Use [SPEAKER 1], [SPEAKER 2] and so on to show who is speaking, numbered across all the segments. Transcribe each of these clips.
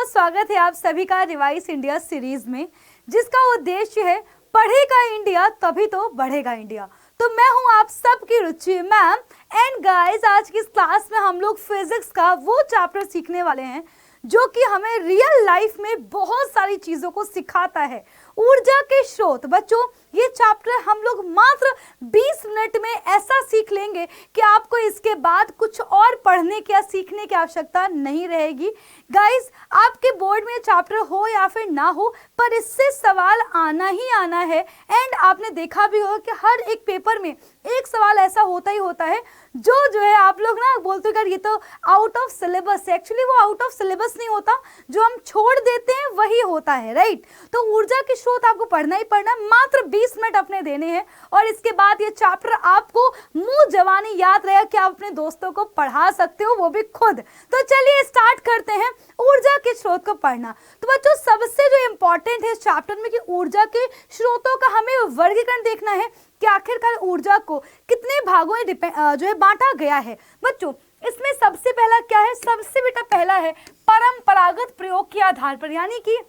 [SPEAKER 1] बहुत स्वागत है आप सभी का रिवाइज इंडिया सीरीज में, जिसका उद्देश्य है पढ़ेगा इंडिया तभी तो बढ़ेगा इंडिया। तो मैं हूं आप सबकी रुचि मैम एंड गाइस, आज की इस क्लास में हम लोग फिजिक्स का वो चैप्टर सीखने वाले हैं जो कि हमें रियल लाइफ में बहुत सारी चीजों को सिखाता है। ऊर्जा के स्रोत। बच्चों, ये चैप्टर हम लोग मात्र 20 मिनट में ऐसा सीख लेंगे कि आपको इसके बाद कुछ और पढ़ने की या सीखने की आवश्यकता नहीं रहेगी। गाइस, आपके बोर्ड में चैप्टर हो या फिर ना हो, पर इससे सवाल आना ही आना है। एंड आपने देखा भी होगा कि हर एक पेपर में एक सवाल ऐसा होता ही होता है जो है आप लोग ना बोलते हो ये तो आउट ऑफ सिलेबस है। एक्चुअली वो आउट ऑफ सिलेबस नहीं होता, जो हम छोड़ देते हैं वही होता है, राइट। तो ऊर्जा के स्रोत आपको पढ़ना ही पढ़ना, मात्र 20 मिनट अपने देने हैं और इसके बाद ये चैप्टर आपको मुंह जवानी याद रहेगा कि आप अपने दोस्तों को पढ़ा सकते हो, वो भी खुद। तो चलिए स्टार्ट करते हैं ऊर्जा के स्रोत को पढ़ना। तो बच्चों, सबसे जो इंपॉर्टेंट है इस चैप्टर में कि ऊर्जा के स्रोतों का हमें वर्गीकरण देखना है कि आखिरकार ऊर्जा को कितने भागों में जो है बांटा गया है। बच्चों, इसमें सबसे पहला क्या है? सबसे बेटा पहला है परंपरागत प्रयोग के आधार पर, यानी कि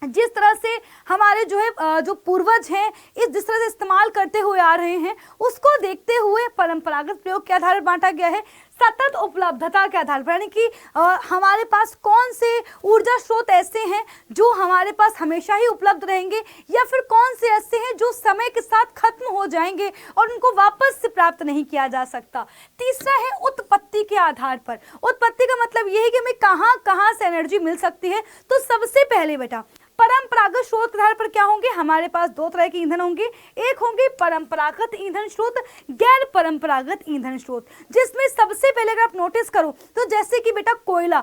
[SPEAKER 1] जिस तरह से हमारे जो पूर्वज हैं जिस तरह से इस्तेमाल करते हुए आ रहे हैं, उसको देखते हुए परंपरागत प्रयोग के आधार पर बांटा गया है। सतत उपलब्धता के आधार पर, यानी कि हमारे पास कौन से ऊर्जा स्रोत ऐसे हैं जो हमारे पास हमेशा ही उपलब्ध रहेंगे, या फिर कौन से ऐसे हैं जो समय के साथ खत्म हो जाएंगे और उनको वापस से प्राप्त नहीं किया जा सकता। तीसरा है उत्पत्ति के आधार पर। उत्पत्ति का मतलब यह है कि हमें कहाँ कहाँ से एनर्जी मिल सकती है। तो सबसे पहले बेटा परंपरागत स्रोत के आधार पर क्या होंगे? हमारे पास दो तरह के ईंधन होंगे। एक होंगे परंपरागत ईंधन स्रोत, गैर परंपरागत ईंधन स्रोत, जिसमें सबसे पहले अगर आप नोटिस करो तो जैसे कि बेटा कोयला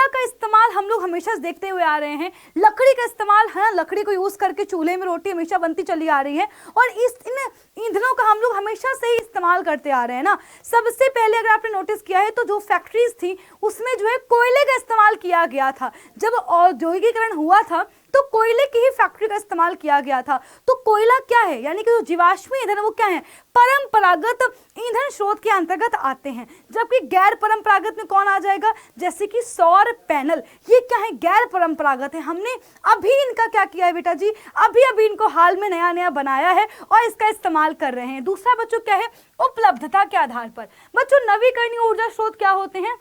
[SPEAKER 1] का इस्तेमाल हम लोग हमेशा देखते हुए आ रहे हैं। लकड़ी का इस्तेमाल है, लकड़ी को यूज करके चूल्हे में रोटी हमेशा बनती चली आ रही है और इन ईंधनों का हम लोग हमेशा से ही इस्तेमाल करते आ रहे हैं ना। सबसे पहले अगर आपने नोटिस किया है तो जो फैक्ट्रीज थी उसमें जो है कोयले का इस्तेमाल किया गया था। जब औद्योगिकीकरण हुआ था तो कोयले की ही फैक्ट्री का इस्तेमाल किया गया था। तो कोयला क्या है? यानी कि जो जीवाश्मी ईंधन है वो क्या है? परंपरागत ईंधन स्रोत के अंतर्गत आते हैं। जबकि गैर परंपरागत में कौन आ जाएगा? जैसे कि सौर पैनल, ये क्या है? गैर परंपरागत है। हमने अभी इनका क्या किया है बेटा जी? अभी इनको हाल में नया नया बनाया है और इसका इस्तेमाल कर रहे हैं। दूसरा बच्चों क्या है? उपलब्धता के आधार पर। बच्चों, नवीकरणीय ऊर्जा स्रोत क्या होते हैं?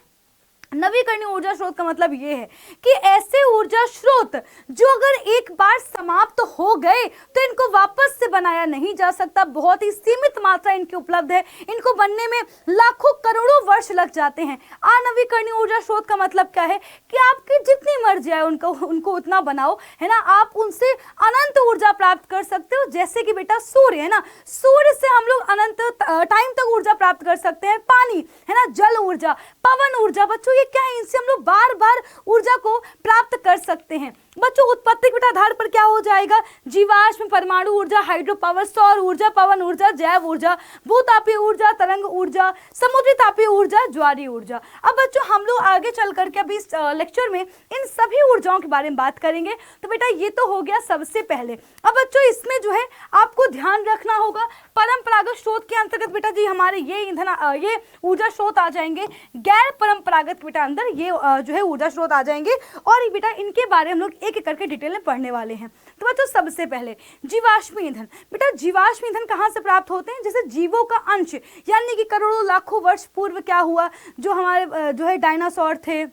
[SPEAKER 1] नवीकरणीय ऊर्जा स्रोत का मतलब ये है कि ऐसे ऊर्जा स्रोत जो अगर एक बार समाप्त हो गए तो इनको वापस से बनाया नहीं जा सकता। बहुत ही सीमित मात्रा इनकी उपलब्ध है, इनको बनने में लाखों करोड़ों वर्ष लग जाते हैं। अनवीकरणीय ऊर्जा स्रोत का मतलब क्या है कि आपकी जितनी मर्जी आए उनको उतना बनाओ, है ना। आप उनसे अनंत ऊर्जा प्राप्त कर सकते हो। जैसे कि बेटा सूर्य है ना, सूर्य से हम लोग अनंत टाइम तक ऊर्जा प्राप्त कर सकते हैं। पानी है ना, जल ऊर्जा, पवन ऊर्जा, बच्चों क्या है? इनसे हम लोग बार बार ऊर्जा को प्राप्त कर सकते हैं। बच्चों, उत्पत्ति के आधार पर क्या हो जाएगा? जीवाश्म, परमाणु ऊर्जा, हाइड्रो पावर, सौर ऊर्जा, पवन ऊर्जा, जैव ऊर्जा, भूतापीय ऊर्जा, तरंग ऊर्जा, समुद्री तापीय ऊर्जा, ज्वारीय ऊर्जा। अब बच्चों, हम लोग आगे चल करके अभी इस लेक्चर में इन सभी ऊर्जाओं के बारे में बात करेंगे। तो बेटा ये तो हो गया सबसे पहले। अब बच्चों, इसमें जो है आपको ध्यान रखना होगा, परंपरागत स्रोत के अंतर्गत बेटा जी हमारे ये ऊर्जा स्रोत आ जाएंगे। गैर परंपरागत बेटा अंदर ये जो है ऊर्जा स्रोत आ जाएंगे और बेटा इनके बारे में हम लोग एक एक करके डिटेल में पढ़ने वाले हैं। तो बच्चों, सबसे पहले जीवाश्म ईंधन। बेटा, जीवाश्म ईंधन कहाँ से प्राप्त होते हैं? जैसे जीवों का अंश, यानी कि करोड़ों लाखों वर्ष पूर्व क्या हुआ, जो हमारे जो है डायनासोर थे,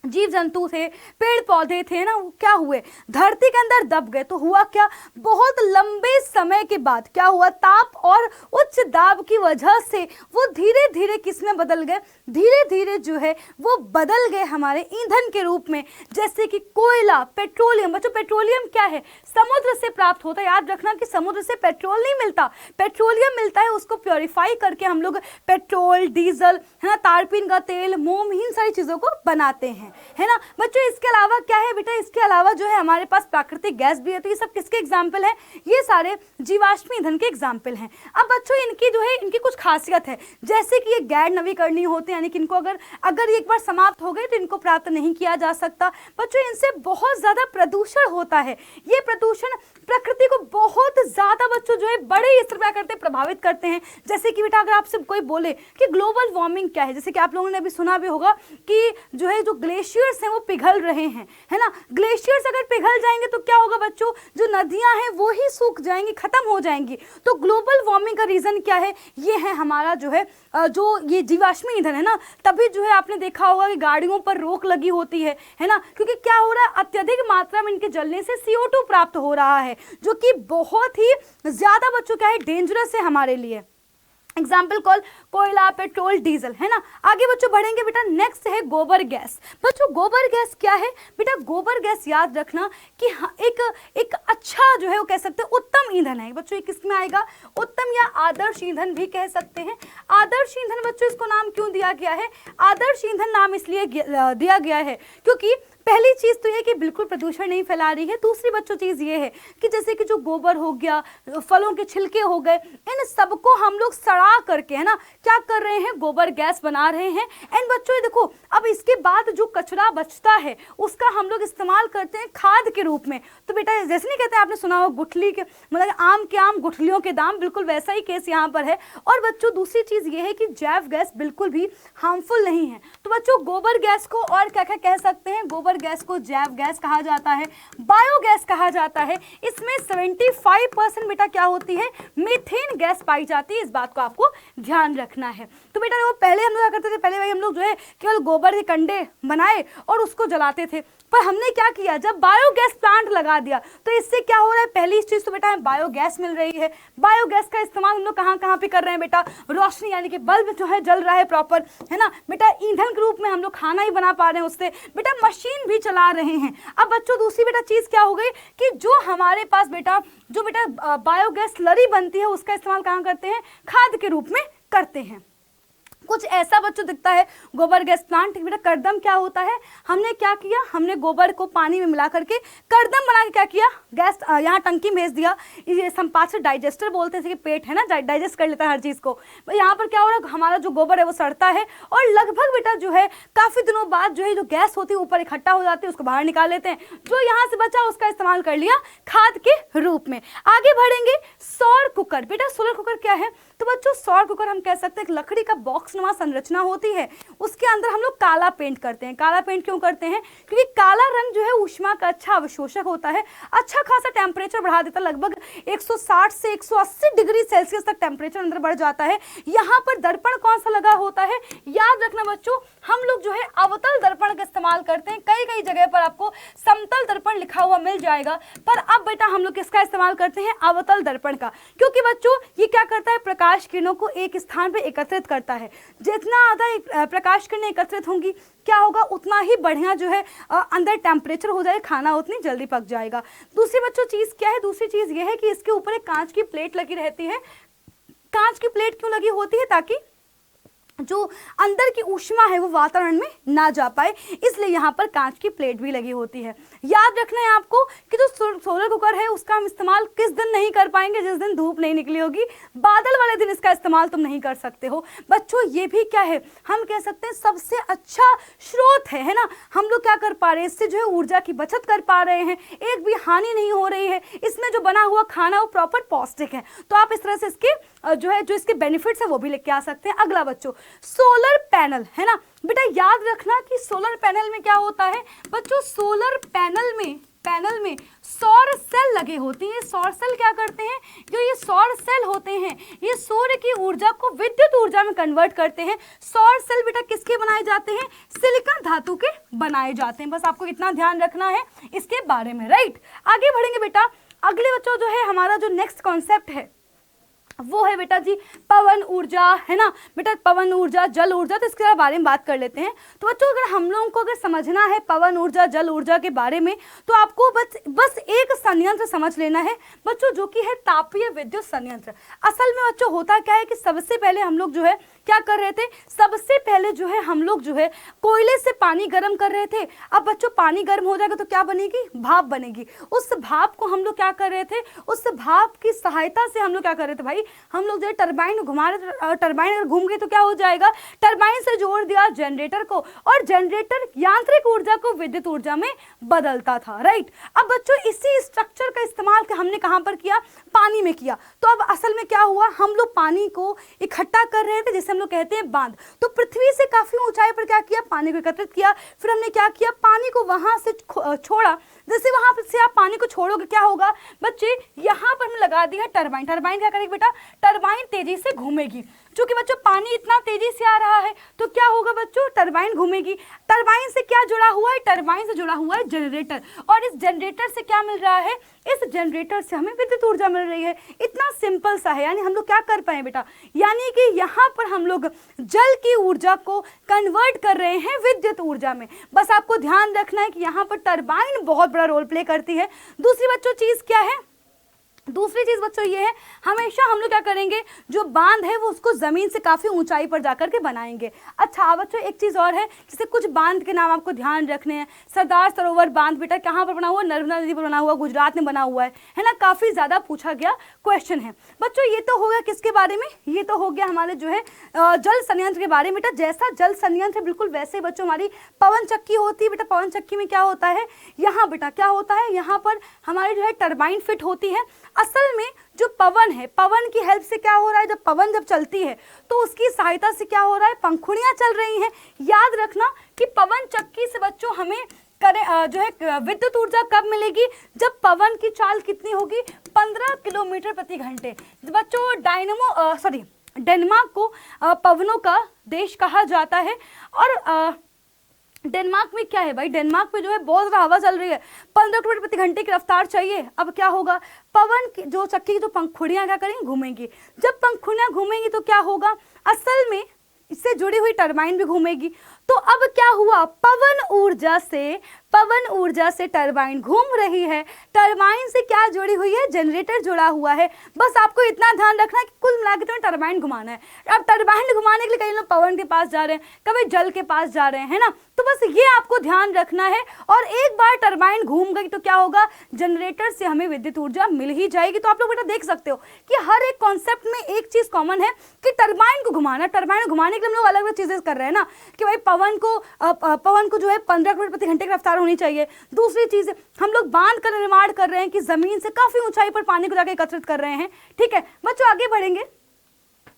[SPEAKER 1] जीव जंतु थे, पेड़ पौधे थे ना, क्या हुए? धरती के अंदर दब गए। तो हुआ क्या? बहुत लंबे समय के बाद क्या हुआ? ताप और उच्च दाब की वजह से वो धीरे धीरे किस में बदल गए? धीरे धीरे जो है वो बदल गए हमारे ईंधन के रूप में। जैसे कि कोयला, पेट्रोलियम। बच्चों, पेट्रोलियम क्या है? समुद्र से प्राप्त होता है। याद रखना कि समुद्र से पेट्रोल नहीं मिलता, पेट्रोलियम मिलता है। उसको प्योरीफाई करके हम लोग पेट्रोल, डीजल, है ना, तारपीन का तेल, मोम, इन सारी चीजों को बनाते हैं, है ना। बच्चों, इसके अलावा क्या है बेटा? इसके अलावा जो है हमारे पास प्राकृतिक गैस भी है। तो ये सब किसके एग्जाम्पल है? ये सारे जीवाश्म ईंधन के एग्जाम्पल हैं। अब बच्चों, इनकी जो है इनकी कुछ खासियत है, जैसे कि ये गैर नवीकरणीय होते हैं, यानी कि इनको अगर एक बार समाप्त हो गए तो इनको प्राप्त नहीं किया जा सकता। बच्चों, इनसे बहुत ज्यादा प्रदूषण होता है। ये प्रदूषण प्रकृति को बहुत ज्यादा बच्चों जो है बड़े स्तर पर करते प्रभावित करते हैं। जैसे कि बेटा अगर आपसे कोई बोले कि ग्लोबल वार्मिंग क्या है, जैसे कि आप लोगों ने अभी सुना भी होगा कि जो है जो ग्लेशियर्स हैं वो पिघल रहे हैं, है ना। ग्लेशियर्स अगर पिघल जाएंगे तो क्या होगा बच्चों, जो नदियां हैं वो ही सूख जाएंगी, खत्म हो जाएंगी। तो ग्लोबल वार्मिंग का रीजन क्या है, ये है हमारा जो है जो ये जीवाश्मी ईंधन है ना। तभी जो है आपने देखा होगा कि गाड़ियों पर रोक लगी होती है ना, क्योंकि क्या हो रहा है, अत्यधिक मात्रा में इनके जलने से CO2 प्राप्त हो रहा है, जो कि बहुत ही ज्यादा बच्चों क्या है, डेंजरस है हमारे लिए। एग्जाम्पल कॉल कोयला, पेट्रोल, डीजल, है ना। आगे बच्चों बढ़ेंगे बेटा, नेक्स्ट है गोबर गैस। बच्चों गोबर गैस क्या है बेटा, गोबर गैस याद रखना कि एक अच्छा जो है वो कह सकते हैं उत्तम ईंधन है बच्चों। ये किसमें आएगा, उत्तम या आदर्श ईंधन भी कह सकते हैं। आदर्श ईंधन बच्चों इसको नाम क्यों दिया गया है, आदर्श ईंधन नाम इसलिए दिया गया है क्योंकि पहली चीज तो ये कि बिल्कुल प्रदूषण नहीं फैला रही है। दूसरी बच्चों चीज ये है कि जैसे कि जो गोबर हो गया, फलों के छिलके हो गए, इन सबको हम लोग सड़ा करके, है ना, क्या कर रहे हैं, गोबर गैस बना रहे हैं। एंड बच्चों ये देखो, अब इसके बाद जो कचरा बचता है उसका हम लोग इस्तेमाल करते हैं खाद के रूप में। तो बेटा जैसे नहीं कहते, आपने सुना हो गुठली के मतलब आम के आम गुठलियों के दाम, बिल्कुल वैसा ही केस यहाँ पर है। और बच्चों दूसरी चीज ये है कि जैव गैस बिल्कुल भी हार्मफुल नहीं है। तो बच्चों गोबर गैस को और क्या क्या कह सकते हैं, गोबर गैस को जैव गैस कहा जाता है, बायोगैस कहा जाता है। इसमें 75% बेटा क्या होती है, मीथेन गैस पाई जाती है। इस बात को आपको ध्यान रखना है। तो बेटा वो पहले हम लोग क्या करते थे, पहले भाई हम लोग जो है केवल गोबर के कंडे बनाए और उसको जलाते थे। पर हमने क्या किया, जब बायोगैस प्लांट लगा दिया तो इससे क्या हो रहा है, पहली चीज तो बेटा हमें बायोगैस मिल रही है। बायोगैस का इस्तेमाल हम लोग कहाँ कहाँ पे कर रहे हैं बेटा, रोशनी यानी कि बल्ब जो है जल रहा है प्रॉपर, है ना बेटा। ईंधन के रूप में हम लोग खाना ही बना पा रहे हैं उससे, बेटा मशीन भी चला रहे हैं। अब बच्चों दूसरी बेटा चीज क्या हो गई कि जो हमारे पास बेटा जो बेटा बायोगैस स्लरी बनती है उसका इस्तेमाल कहाँ करते हैं, खाद के रूप में करते हैं। कुछ ऐसा बच्चों दिखता है गोबर गैस प्लांट। बेटा करदम क्या होता है, हमने क्या किया, हमने गोबर को पानी में मिला करके करदम बना के क्या किया, गैस यहाँ टंकी भेज दिया। ये संपात से डाइजेस्टर बोलते हैं कि पेट है ना, डाइजेस्ट कर लेता है हर चीज को। यहाँ पर क्या हो रहा है, हमारा जो गोबर है वो सड़ता है और लगभग बेटा जो है काफी दिनों बाद जो है जो गैस होती है ऊपर इकट्ठा हो जाती है, उसको बाहर निकाल लेते हैं। जो यहाँ से बचा उसका इस्तेमाल कर लिया खाद के रूप में। आगे बढ़ेंगे, सौर कुकर। बेटा सोलर कुकर क्या है, तो बच्चों सौर कुकर हम कह सकते हैं लकड़ी का बॉक्स नुमा संरचना होती है, उसके अंदर हम लोग काला पेंट करते हैं। काला पेंट क्यों करते हैं, क्योंकि काला रंग जो है ऊष्मा का अच्छा अवशोषक होता है, अच्छा खासा टेम्परेचर बढ़ा देता है, लगभग 160 से 180 डिग्री सेल्सियस तक टेम्परेचर अंदर बढ़ जाता है। यहाँ पर दर्पण कौन सा लगा होता है, याद रखना बच्चों, हम लोग जो है अवतल दर्पण का इस्तेमाल करते हैं। कई कई जगह पर आपको समतल दर्पण लिखा हुआ मिल जाएगा, पर अब बेटा हम लोग किसका इस्तेमाल करते हैं, अवतल दर्पण का। क्योंकि बच्चों ये क्या करता है, प्रकाश किरणों को एक स्थान पर एकत्रित करता है। जितना ज्यादा प्रकाश किरणें एकत्रित होंगी क्या होगा, उतना ही बढ़िया जो है अंदर टेम्परेचर हो जाएगा, खाना उतनी जल्दी पक जाएगा। दूसरी बच्चों चीज क्या है, दूसरी चीज ये है कि इसके ऊपर एक कांच की प्लेट लगी रहती है। कांच की प्लेट क्यों लगी होती है, ताकि जो अंदर की ऊष्मा है वो वातावरण में ना जा पाए, इसलिए यहाँ पर कांच की प्लेट भी लगी होती है। याद रखना है आपको कि जो सोलर कुकर है उसका हम इस्तेमाल किस दिन नहीं कर पाएंगे, जिस दिन धूप नहीं निकली होगी, बादल वाले दिन इसका इस्तेमाल तुम नहीं कर सकते हो। बच्चों ये भी क्या है, हम कह सकते हैं सबसे अच्छा स्रोत है ना। हम लोग क्या कर पा रहे हैं, इससे जो है ऊर्जा की बचत कर पा रहे हैं, एक भी हानि नहीं हो रही है, इसमें जो बना हुआ खाना वो प्रॉपर पौष्टिक है। तो आप इस तरह से इसके जो है जो इसके बेनिफिट्स है वो भी लेके आ सकते हैं। अगला बच्चों सोलर पैनल, है ना बेटा, याद रखना कि सोलर पैनल में क्या होता है बच्चों, सोलर पैनल में सौर सेल लगे होते हैं। सौर सेल क्या करते हैं, जो ये सौर सेल होते हैं ये सूर्य की ऊर्जा को विद्युत ऊर्जा में कन्वर्ट करते हैं। सौर सेल बेटा किसके बनाए जाते हैं, सिलिकॉन धातु के बनाए जाते हैं। बस आपको इतना ध्यान रखना है इसके बारे में, राइट। आगे बढ़ेंगे बेटा, अगले बच्चों जो है हमारा जो नेक्स्ट कॉन्सेप्ट है वो है बेटा जी पवन ऊर्जा, है ना बेटा, पवन ऊर्जा, जल ऊर्जा। तो इसके बारे में बात कर लेते हैं। तो बच्चों अगर हम लोगों को अगर समझना है पवन ऊर्जा, जल ऊर्जा के बारे में, तो आपको बस एक संयंत्र समझ लेना है बच्चों, जो कि है तापीय विद्युत संयंत्र। असल में बच्चों होता क्या है कि सबसे पहले हम लोग जो है क्या कर रहे थे, सबसे पहले जो है हम लोग जो है कोयले से पानी गर्म कर रहे थे। अब बच्चों पानी गर्म हो जाएगा तो क्या बनेगी, भाप बनेगी। उस भाप को हम लोग क्या कर रहे थे, उस भाप की सहायता से हम लोग क्या कर रहे थे भाई, हम लोग जो है टरबाइन घुमा रहे थे। टरबाइन अगर घूम गई तो क्या हो जाएगा, टरबाइन से जोड़ दिया जनरेटर को, और जनरेटर यांत्रिक ऊर्जा को विद्युत ऊर्जा में बदलता था, राइट। अब बच्चों इसी स्ट्रक्चर का इस्तेमाल हमने कहां पर किया, पानी में किया। तो अब असल में क्या हुआ, हम लोग पानी को इकट्ठा कर रहे थे जिसे हम लोग कहते हैं बांध। तो पृथ्वी से काफी ऊंचाई पर क्या किया, पानी को एकत्रित किया, फिर हमने क्या किया, पानी को वहां से छोड़ा। जैसे वहां से आप पानी को छोड़ोगे क्या होगा बच्चे, यहाँ पर हमने लगा दिया टरबाइन। टरबाइन क्या करेगी बेटा, टरबाइन तेजी से घूमेगी। क्योंकि बच्चों पानी इतना तेजी से आ रहा है तो क्या होगा बच्चों, टरबाइन घूमेगी। टरबाइन से क्या जुड़ा हुआ है, टरबाइन से जुड़ा हुआ है जनरेटर, और इस जनरेटर से क्या मिल रहा है, इस जनरेटर से हमें विद्युत ऊर्जा मिल रही है। इतना सिंपल सा है। यानी हम लोग क्या कर पाए बेटा, यानी कि यहाँ पर हम लोग जल की ऊर्जा को कन्वर्ट कर रहे हैं विद्युत ऊर्जा में। बस आपको ध्यान रखना है कि यहाँ पर टरबाइन बहुत बड़ा रोल प्ले करती है। दूसरी बच्चों चीज क्या है, दूसरी चीज बच्चों ये है, हमेशा हम लोग क्या करेंगे, जो बांध है वो उसको जमीन से काफी ऊंचाई पर जाकर के बनाएंगे। अच्छा बच्चों एक चीज और है, जैसे कुछ बांध के नाम आपको ध्यान रखने हैं। सरदार सरोवर बांध बेटा कहाँ पर बना हुआ, नर्मदा नदी पर बना हुआ, गुजरात में बना हुआ है ना, काफी ज्यादा पूछा गया क्वेश्चन है। बच्चों ये तो हो गया किसके बारे में, ये तो हो गया हमारे जो है जल संयंत्र के बारे में। बेटा जैसा जल संयंत्र बिल्कुल वैसे ही बच्चों हमारी पवन चक्की होती है। बेटा पवन चक्की में क्या होता है, यहाँ बेटा क्या होता है, यहाँ पर हमारी जो है टरबाइन फिट होती है। असल में जो पवन है, पवन की हेल्प से क्या हो रहा है, जब पवन जब चलती है तो उसकी सहायता से क्या हो रहा है, पंखुड़ियां चल रही हैं। याद रखना कि पवन चक्की से बच्चों हमें जो है विद्युत ऊर्जा कब मिलेगी, जब पवन की चाल कितनी होगी, 15 किलोमीटर प्रति घंटे। बच्चों डेनमार्क को पवनों का देश कहा जाता है। और डेनमार्क में क्या है भाई, डेनमार्क में जो है बहुत ज़्यादा हवा चल रही है, 15 किलोमीटर प्रति घंटे की रफ्तार चाहिए। अब क्या होगा, पवन की जो चक्की की जो पंखुड़ियां क्या करेंगी, घूमेंगी। जब पंखुड़ियां घूमेंगी तो क्या होगा, असल में इससे जुड़ी हुई टरबाइन भी घूमेगी। तो अब क्या हुआ, पवन ऊर्जा से टरबाइन घूम रही है। टरबाइन से क्या जुड़ी हुई है, जनरेटर जुड़ा हुआ है। बस आपको इतना ध्यान रखना है कि कुल मिलाकर तुम्हें टरबाइन घुमाना है। अब टरबाइन घुमाने के लिए कई लोग पवन के पास जा रहे हैं, कभी जल के पास जा रहे हैं, है ना। तो बस ये आपको ध्यान रखना है। और एक बार टरबाइन घूम गई तो क्या होगा, जनरेटर से हमें विद्युत ऊर्जा मिल ही जाएगी। तो आप लोग बेटा देख सकते हो कि हर एक कॉन्सेप्ट में एक चीज कॉमन है कि टरबाइन को घुमाना। टरबाइन घुमाने के लिए हम लोग अलग अलग चीजें कर रहे हैं ना, कि भाई पवन को जो है 15 किलोमीटर प्रति घंटे की रफ्तार होनी चाहिए। दूसरी चीज हम लोग बांध का निर्माण कर रहे हैं कि जमीन से काफी ऊंचाई पर पानी को जाकर एकत्रित कर रहे हैं। ठीक है बच्चों, आगे बढ़ेंगे।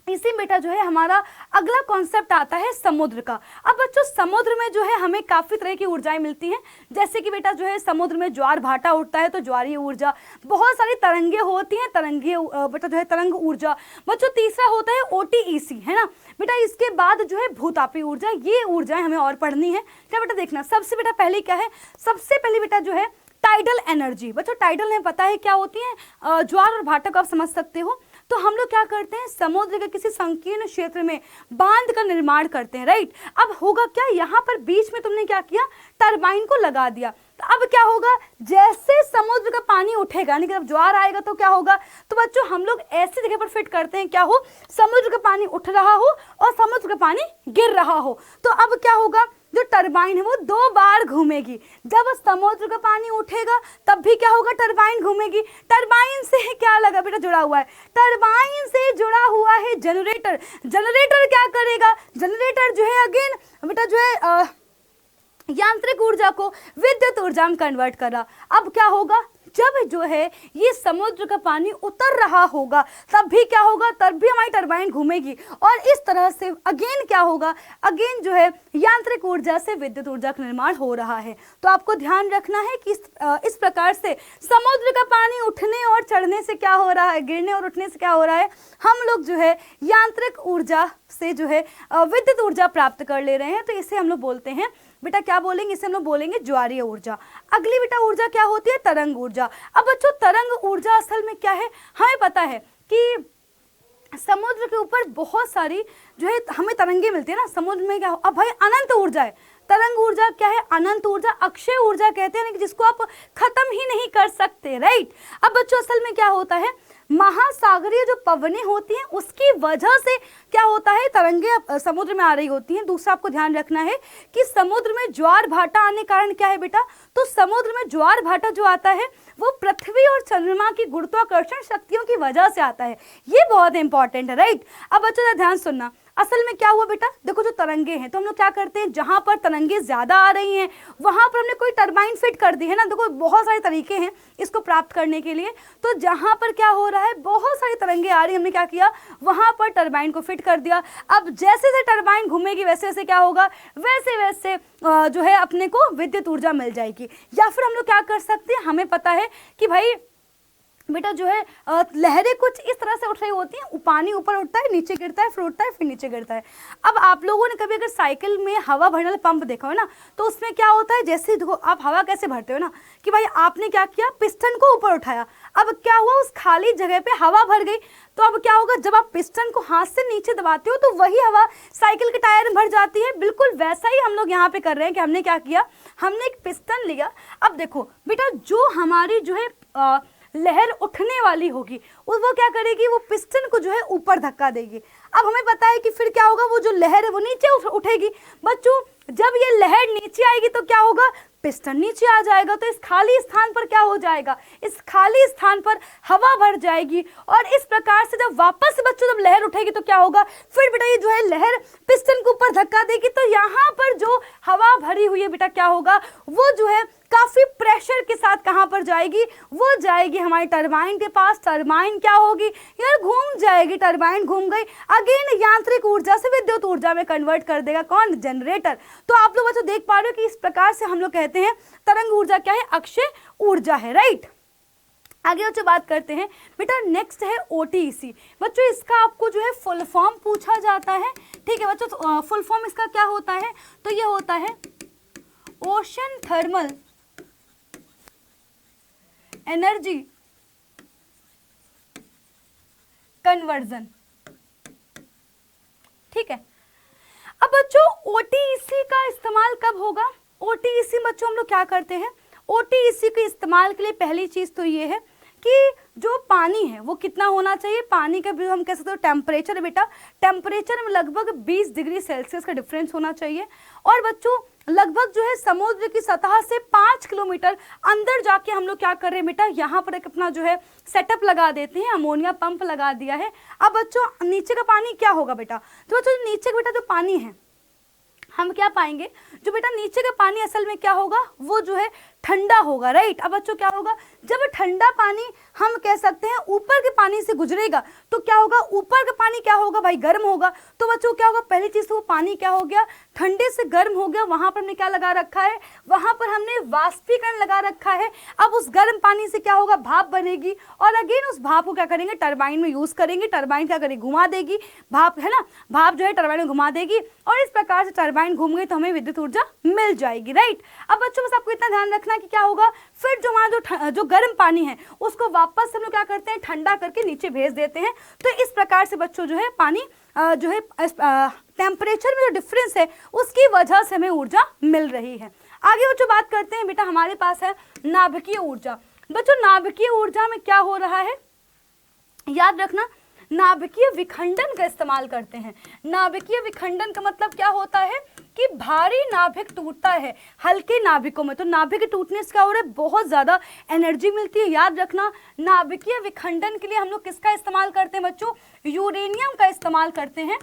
[SPEAKER 1] इसी बेटा जो है हमारा अगला कॉन्सेप्ट आता है समुद्र का। अब बच्चों समुद्र में जो है हमें काफी तरह की ऊर्जाएं मिलती हैं। जैसे कि बेटा जो है समुद्र में ज्वार भाटा उठता है तो ज्वारीय ऊर्जा, बहुत सारी तरंगे होती हैं, तरंगीय बेटा जो है तरंग ऊर्जा। बच्चों तीसरा होता है OTEC, है ना बेटा। इसके बाद जो है भूतापीय ऊर्जा, ये ऊर्जाएं हमें और पढ़नी है। क्या बेटा देखना, सबसे बेटा पहले क्या है, सबसे पहले बेटा जो है टाइडल एनर्जी। बच्चों टाइडल हमें पता है क्या होती है, ज्वार और भाटा को आप समझ सकते हो। तो हम लोग क्या करते हैं, समुद्र के किसी संकीर्ण क्षेत्र में बांध का निर्माण करते हैं, राइट। अब होगा क्या, यहाँ पर बीच में तुमने क्या किया, टरबाइन को लगा दिया। तो अब क्या होगा, जैसे समुद्र का पानी उठेगा, यानी कि जब ज्वार आएगा तो क्या होगा, तो बच्चों हम लोग ऐसी जगह पर फिट करते हैं क्या हो, समुद्र का पानी उठ रहा हो और समुद्र का पानी गिर रहा हो। तो अब क्या होगा, जो टरबाइन है वो 2 बार घूमेगी। जब समुद्र का पानी उठेगा तब भी क्या होगा, टरबाइन घूमेगी। टरबाइन से क्या लगा बेटा, जुड़ा हुआ है, टरबाइन से जुड़ा हुआ है जनरेटर। जनरेटर क्या करेगा, जनरेटर जो है अगेन बेटा जो है यांत्रिक ऊर्जा को विद्युत ऊर्जा में कन्वर्ट कर रहा। अब क्या होगा, जब जो है ये समुद्र का पानी उतर रहा होगा तब भी क्या होगा, तब भी हमारी टरबाइन घूमेगी। और इस तरह से अगेन क्या होगा, अगेन जो है यांत्रिक ऊर्जा से विद्युत ऊर्जा का निर्माण हो रहा है। तो आपको ध्यान रखना है कि इस प्रकार से समुद्र का पानी उठने और चढ़ने से क्या हो रहा है, गिरने और उठने से क्या हो रहा है, हम लोग जो है यांत्रिक ऊर्जा से जो है विद्युत ऊर्जा प्राप्त कर ले रहे हैं। तो इसे हम लोग बोलते हैं बेटा, क्या बोलेंगे, इसे हम लोग बोलेंगे ज्वारीय ऊर्जा। अगली बेटा ऊर्जा क्या होती है, तरंग ऊर्जा। अब बच्चों तरंग ऊर्जा असल में क्या है, हमें पता है कि समुद्र के ऊपर बहुत सारी जो है हमें तरंगे मिलती है ना समुद्र में। क्या अब भाई अनंत ऊर्जा है, तरंग ऊर्जा क्या है? अनंत ऊर्जा, अक्षय ऊर्जा कहते हैं, जिसको आप खत्म ही नहीं कर सकते, राइट। अब बच्चों असल में क्या होता है, महासागरीय जो पवनें होती हैं उसकी वजह से क्या होता है, तरंगे समुद्र में आ रही होती हैं। दूसरा आपको ध्यान रखना है कि समुद्र में ज्वार भाटा आने के कारण क्या है बेटा, तो समुद्र में ज्वार भाटा जो आता है वो पृथ्वी और चंद्रमा की गुरुत्वाकर्षण शक्तियों की वजह से आता है। ये बहुत इंपॉर्टेंट है, राइट। अब बच्चों ध्यान सुनना, असल में क्या हुआ बेटा, देखो जो तरंगे हैं तो हम लोग क्या करते हैं, जहां पर तरंगे ज्यादा आ रही हैं वहां पर हमने कोई टरबाइन फिट कर दी है ना। देखो बहुत सारे तरीके हैं इसको प्राप्त करने के लिए। तो जहां पर क्या हो रहा है, बहुत सारी तरंगे आ रही है, हमने क्या किया, वहां पर टरबाइन को फिट कर दिया। अब जैसे जैसे टरबाइन घूमेगी वैसे वैसे क्या होगा, वैसे वैसे जो है अपने को विद्युत ऊर्जा मिल जाएगी। या फिर हम लोग क्या कर सकते हैं, हमें पता है कि भाई बेटा जो है लहरें कुछ इस तरह से उठ रही होती हैं, पानी ऊपर उठता है, नीचे गिरता है, फिर उठता है, फिर नीचे गिरता है। अब आप लोगों ने कभी अगर साइकिल में हवा भरने वाला पंप देखा हो ना, तो उसमें क्या होता है, जैसे देखो आप हवा कैसे भरते हो ना, कि भाई आपने क्या किया, पिस्टन को ऊपर उठाया, अब क्या हुआ, उस खाली जगह पे हवा भर गई। तो अब क्या होगा, जब आप पिस्टन को हाथ से नीचे दबाते हो तो वही हवा साइकिल के टायर में भर जाती है। बिल्कुल वैसा ही हम लोग यहाँ पे कर रहे हैं कि हमने क्या किया, हमने एक पिस्टन लिया। अब देखो बेटा, जो हमारी जो है लहर उठने वाली होगी वो क्या करेगी, वो पिस्टन को जो है ऊपर धक्का देगी। अब हमें पता है कि फिर क्या होगा, वो जो लहर है वो नीचे उठेगी। बच्चों जब ये लहर नीचे आएगी तो क्या होगा, पिस्टन नीचे आ जाएगा। तो इस खाली स्थान पर क्या हो जाएगा, इस खाली स्थान पर हवा भर जाएगी। और इस प्रकार से जब वापस बच्चों जब लहर उठेगी तो क्या होगा, फिर बेटा ये जो है लहर पिस्टन के ऊपर धक्का देगी। तो यहाँ पर जो हवा भरी हुई है बेटा क्या होगा, वो जो है काफी प्रेशर के साथ कहां पर जाएगी, वो जाएगी हमारी टरबाइन के पास। टरबाइन क्या होगी यार, घूम जाएगी, टरबाइन घूम गई, अगेन यांत्रिक ऊर्जा से विद्युत ऊर्जा में कन्वर्ट कर देगा कौन, जनरेटर। तो आप लोग बच्चों देख पा रहे हो कि इस प्रकार से हम लोग कहते हैं तरंग ऊर्जा क्या है, अक्षय ऊर्जा है, राइट। आगे बच्चों बात करते हैं बेटा, नेक्स्ट है ओटीईसी। बच्चों इसका आपको जो है फुल फॉर्म पूछा जाता है, ठीक है बच्चों। तो फुल फॉर्म इसका क्या होता है, तो ये होता है ओशन थर्मल एनर्जी कन्वर्जन, ठीक है। अब बच्चों ओटीईसी का इस्तेमाल कब होगा, ओटीईसी बच्चों हम लोग क्या करते हैं, ओटीईसी के इस्तेमाल के लिए पहली चीज तो ये है कि जो पानी है वो कितना होना चाहिए, पानी का भी हम कह सकते हो टेम्परेचर बेटा, टेम्परेचर में लगभग 20 डिग्री सेल्सियस का डिफरेंस होना चाहिए। और बच्चों लगभग जो है समुद्र की सतह से 5 किलोमीटर अंदर जाके हम लोग क्या कर रहे हैं बेटा, यहाँ पर एक अपना जो है सेटअप लगा देते हैं, अमोनिया पंप लगा दिया है। अब बच्चों नीचे का पानी क्या होगा बेटा, तो बच्चों नीचे का बेटा जो पानी है हम क्या पाएंगे, जो बेटा नीचे का पानी असल में क्या होगा, वो जो है ठंडा होगा, राइट। अब बच्चों क्या होगा, जब ठंडा पानी हम कह सकते हैं ऊपर के पानी से गुजरेगा तो क्या होगा, ऊपर का पानी क्या होगा भाई, गर्म होगा। तो बच्चों क्या होगा, पहली चीज तो वो पानी क्या हो गया, ठंडे से गर्म हो गया। वहां पर हमने क्या लगा रखा है, वहां पर हमने वाष्पीकरण लगा रखा है। अब उस गर्म पानी से क्या होगा, भाप बनेगी और अगेन उस भाप को क्या करेंगे, टरबाइन में यूज करेंगे। टरबाइन क्या करेगी, घुमा देगी, भाप है ना, भाप जो है टरबाइन में घुमा देगी और इस प्रकार से टरबाइन घूम गई तो हमें विद्युत ऊर्जा मिल जाएगी, राइट। अब बच्चों बस आपको इतना ध्यान रखना कि क्या होगा, फिर जो हमारा जो गर्म पानी है उसको वापस हम लोग क्या करते हैं, ठंडा करके नीचे भेज देते हैं। तो इस प्रकार से बच्चों जो है पानी जो है टेम्परेचर में जो डिफरेंस है उसकी वजह से हमें ऊर्जा मिल रही है। आगे बच्चों बात करते हैं बेटा, हमारे पास है नाभिकीय ऊर्जा। बच्चों नाभिकीय ऊर्जा में क्या हो रहा है, याद रखना नाभिकीय विखंडन का इस्तेमाल करते हैं। नाभिकीय विखंडन का मतलब क्या होता है कि भारी नाभिक टूटता है हल्के नाभिकों में, तो नाभिक टूटने से क्या हो रहा है, बहुत ज्यादा एनर्जी मिलती है। याद रखना नाभिकीय विखंडन के लिए हम लोग किसका इस्तेमाल करते हैं बच्चों, यूरेनियम का इस्तेमाल करते हैं,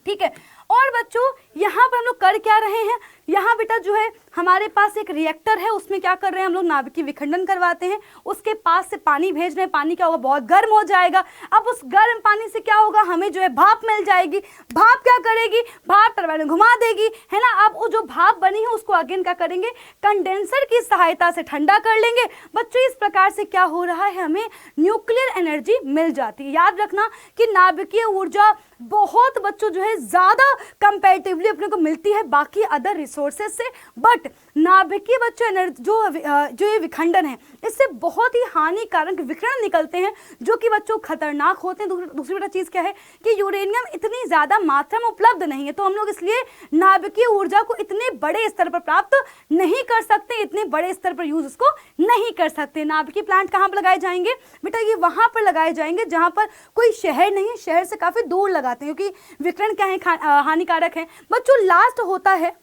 [SPEAKER 1] ठीक है। और बच्चों यहाँ पर हम लोग कर क्या रहे हैं, यहाँ बेटा जो है हमारे पास एक रिएक्टर है, उसमें क्या कर रहे हैं हम लोग, नाभिकीय विखंडन करवाते हैं। उसके पास से पानी भेज रहे हैं, पानी क्या होगा, बहुत गर्म हो जाएगा। अब उस गर्म पानी से क्या होगा, हमें जो है भाप मिल जाएगी। भाप क्या करेगी, भाप टरबाइन में घुमा देगी, है ना। अब वो जो भाप बनी है उसको अगेन क्या करेंगे, कंडेंसर की सहायता से ठंडा कर लेंगे। बच्चों इस प्रकार से क्या हो रहा है, हमें न्यूक्लियर एनर्जी मिल जाती है। याद रखना कि नाभिकीय ऊर्जा बहुत बच्चों जो है ज्यादा कंपैरेटिवली अपने को मिलती है बाकी अदर रिसोर्सेज से, बट नाभिकीय बच्चों जो ये विखंडन है इससे बहुत ही हानिकारक विकिरण निकलते हैं जो कि बच्चों खतरनाक होते हैं। दूसरी बेटा चीज़ क्या है कि यूरेनियम इतनी ज़्यादा मात्रा में उपलब्ध नहीं है, तो हम लोग इसलिए नाभिकीय ऊर्जा को इतने बड़े स्तर पर प्राप्त नहीं कर सकते, इतने बड़े स्तर पर यूज उसको नहीं कर सकते। नाभिकीय प्लांट कहाँ पर लगाए जाएंगे बेटा? ये वहाँ पर लगाए जाएंगे जहाँ पर कोई शहर नहीं है, शहर से काफ़ी दूर लगाते हैं क्योंकि विकिरण क्या है, हानिकारक है। बच्चों लास्ट होता है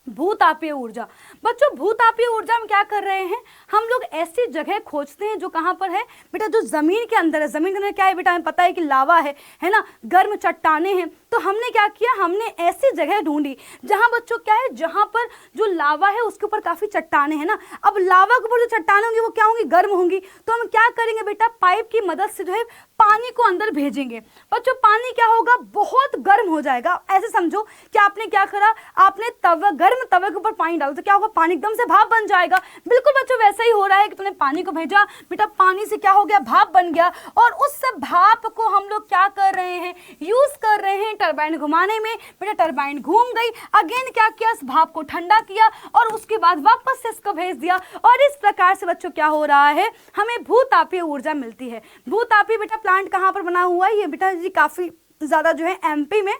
[SPEAKER 1] भूतापीय ऊर्जा। बच्चों भूतापीय ऊर्जा में क्या कर रहे हैं हम लोग? ऐसी जगह खोजते हैं जो कहाँ पर है बेटा? जो जमीन के अंदर है। जमीन के अंदर क्या है बेटा? हमें पता है कि लावा है ना, गर्म चट्टाने हैं। तो हमने क्या किया, हमने ऐसी जगह ढूंढी जहाँ बच्चों क्या है, जहाँ पर जो लावा है उसके ऊपर काफी चट्टाने हैं ना। अब लावा के ऊपर जो चट्टाने होंगी वो क्या होंगी? गर्म होंगी। तो हम क्या करेंगे बेटा? पाइप की मदद से जो है पानी को अंदर भेजेंगे। बच्चों पानी क्या होगा? बहुत गर्म हो जाएगा। ऐसे समझो कि आपने क्या करा, आपने गर्म तवे के ऊपर पानी डाला तो क्या होगा? पानी एकदम से भाप बन जाएगा। बिल्कुल बच्चों वैसा ही हो रहा है कि तुमने पानी को भेजा बेटा, पानी से क्या हो गया? भाप बन गया। और उस भाप को हम लोग क्या कर रहे हैं? यूज कर रहे हैं टरबाइन घुमाने में। बेटा टरबाइन घूम गई, अगेन क्या किया? इस भाप को ठंडा किया और उसके बाद वापस से इसको भेज दिया। और इस प्रकार से बच्चों क्या हो रहा है, हमें भूतापीय ऊर्जा मिलती है। भूतापीय बेटा प्लांट कहाँ पर बना हुआ है? ये बेटा जी काफी ज्यादा जो है एमपी में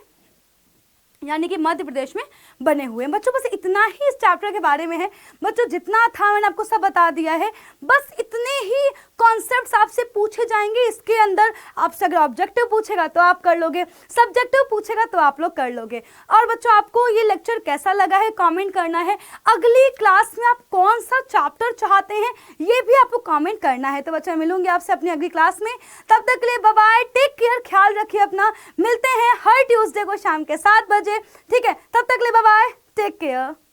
[SPEAKER 1] यानी कि मध्य प्रदेश में बने हुए हैं। बच्चों बस इतना ही इस चैप्टर के बारे में है। बच्चों जितना था मैंने आपको सब बता दिया है। बस इतने ही कॉन्सेप्ट्स आपसे पूछे जाएंगे इसके अंदर। आपसे अगर ऑब्जेक्टिव पूछेगा तो आप कर लोगे, सब्जेक्टिव पूछेगा तो आप लोग कर लोगे। और बच्चों आपको ये लेक्चर कैसा लगा है कमेंट करना है। अगली क्लास में आप कौन सा चैप्टर चाहते हैं ये भी आपको कमेंट करना है। तो बच्चों मिलूंगी आपसे अपनी अगली क्लास में, तब तक के लिए बाय बाय, टेक केयर, ख्याल रखिए अपना। मिलते हैं हर ट्यूसडे को शाम के 7 बजे, ठीक है? तब तक के लिए बाय बाय, टेक केयर।